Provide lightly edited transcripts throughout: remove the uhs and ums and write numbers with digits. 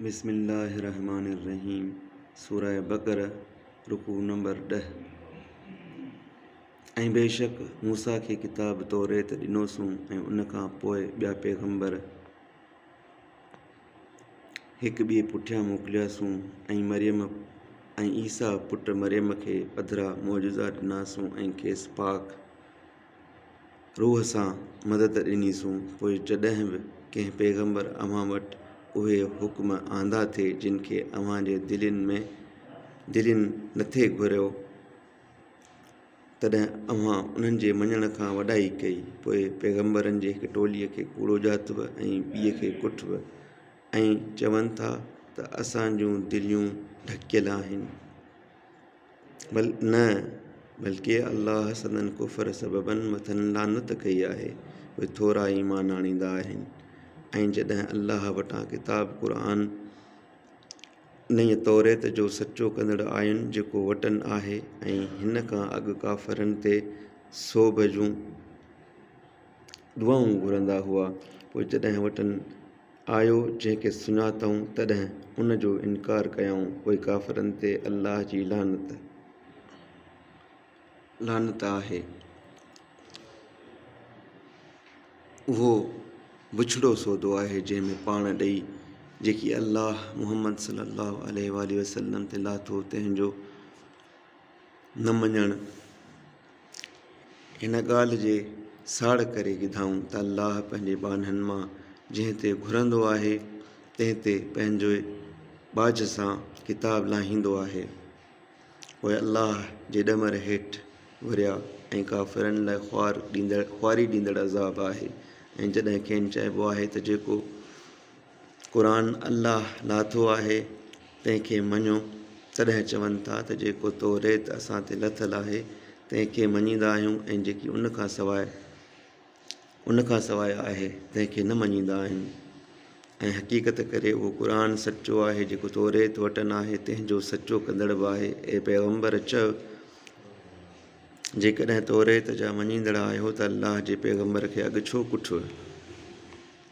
बिस्मिल्लाहिर्रहमानिर्रहीम। सूरह बक़रा रुकू नंबर 10। ऐं बेशक मूसा खे किताब तौरेत ॾिनोसूं ऐं उन खां पोइ ॿिया पैगम्बर हिकु ॿिए पुठियां मोकिलियासूं ऐं ईसा पुट मरियम खे पधरा मौजज़ा ॾिनासूं ऐं खेसि पाक रूह सां मदद ॾिनीसूं। पोइ जॾहिं बि कंहिं पैगम्बर अव्हां वटि उहे हुक्म आंदा थे जिन खे अव्हां जे दिलनि नथे घुरियो, तॾहिं अव्हां उन्हनि जे मञण खां वॾाई कई। पोइ पैगम्बरनि जे हिकु टोलीअ खे कूड़ो ॼातव ऐं ॿिए खे कुटव ऐं चवनि था त असां जूं दिलियूं ढकियल आहिनि। बल्कि अल्लाह संदन कुफर सबबनि मथनि लानत कई आहे। उहे थोरा ईमान आणींदा आहिनि। ऐं जॾहिं अल्लाह वटां किताब क़ुरान नईं तौरेत जो सचो कंदड़ आयुनि जेको वटनि आहे ऐं हिन खां अॻु काफ़रनि ते सोभ जूं दुआऊं घुरंदा हुआ, पोइ जॾहिं वटनि आयो जंहिंखे सुञातऊं तॾहिं उन जो इनकार कयऊं। पोइ काफ़रनि ते अल्लाह जी लानत आहे। उहो बुछड़ो सौदो आहे जंहिंमें पाण ॾेई जेकी अल्लाह मुहम्मद सल्लल्लाहु अलैहि वसल्लम ते लाथो तंहिंजो न मञणु। हिन ॻाल्हि जे साड़ करे ॻिधाऊं त अल्लाह पंहिंजे बाननि मां जंहिं ते घुरंदो आहे तंहिं ते पंहिंजे बाज सां किताब लाहींदो आहे। पोइ अल्लाह जे ॾमर हेठि घुरिया ऐं काफ़िरनि लाइ ख़्वारी ॾींदड़ अज़ाब आहे। ऐं जॾहिं खेनि चइबो आहे त जेको क़ुरान अल्लाह लाथो आहे तंहिंखे मञो, तॾहिं चवनि था त जेको तौरेत असां ते लथल आहे तंहिंखे मञींदा आहियूं ऐं जेकी उन खां सवाइ आहे तंहिंखे न मञींदा आहियूं। ऐं हक़ीक़त करे उहो क़ुरान सचो आहे जेको तौरेत वटनि आहे तंहिंजो सचो कंदड़ बि आहे। ऐं पैगम्बर चओ, जेकॾहिं तौरेत जा मञींदड़ आहियो त अल्लाह जे पैगम्बर खे अॻु छो कुठव।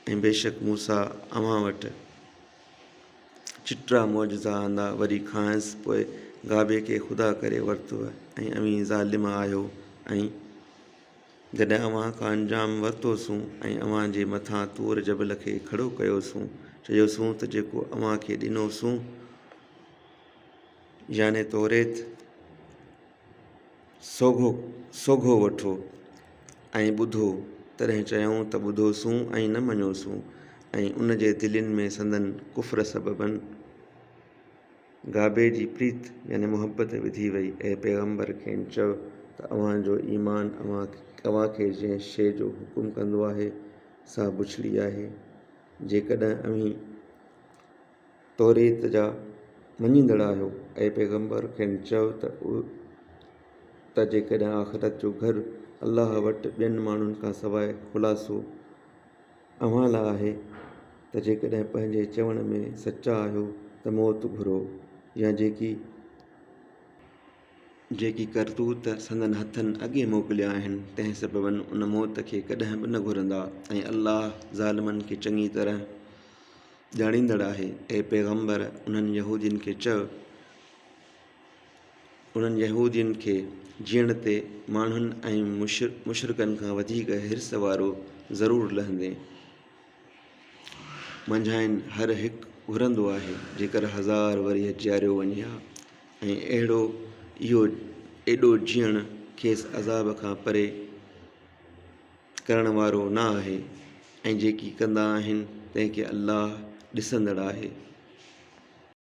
ऐं बेशक मूसा अव्हां वटि चिटा मौजज़ा आंदा, वरी खांइसि पोइ गाबे खे ख़ुदा करे वरितव ऐं अवीं ज़ालिम आहियो। ऐं जॾहिं अव्हां खां अंजाम वरितोसूं ऐं अव्हां जे मथां तूर जबल खे खड़ो कयोसूं, चयोसूं त जेको अव्हां खे ॾिनोसूं याने तौरेत सोघो वठो ऐं ॿुधो, तॾहिं चयऊं त ॿुधोसूं ऐं न मञोसूं। ऐं उन जे दिलनि में संदन कुफर सबबनि गाबे जी प्रीत याने मुहबत विधी वई। ऐं पैगम्बर खेनि चओ त अव्हां जो ईमान अव्हां खे जंहिं शइ जो हुकुम कंदो आहे सा बुछड़ी आहे। जेकॾहिं अव्हीं तौरेत जा मञींदड़ आहियो। ऐं पैगम्बर खेनि चओ त जेकॾहिं आख़िरत जो घर अल्लाह वटि ॿियनि माण्हुनि खां सवाइ खुलासो अव्हां लाइ आहे, त जेकॾहिं पंहिंजे चवण में सचा आहियो त मौत घुरो, या जेकी करतूत संदन हथनि अॻे मोकिलिया आहिनि तंहिं सबबनि उन मौत खे कॾहिं बि न घुरंदा। ऐं अल्लाह ज़ालिमनि खे चङी तरह ॼाणींदड़ आहे। ऐं पैगम्बर उन्हनि यहूदियुनि खे जीअण ते माण्हुनि ऐं मुशरिकनि खां वधीक हिर्स वारो ज़रूरु लहंदे। मंझाइनि हर हिकु घुरंदो आहे जेकर 1000 वरीअ जीआरियो वञे हा। ऐं एॾो जीअण खेसि अज़ाब खां परे करण वारो न आहे। ऐं जेकी कंदा आहिनि तंहिंखे अल्लाह ॾिसंदड़ आहे।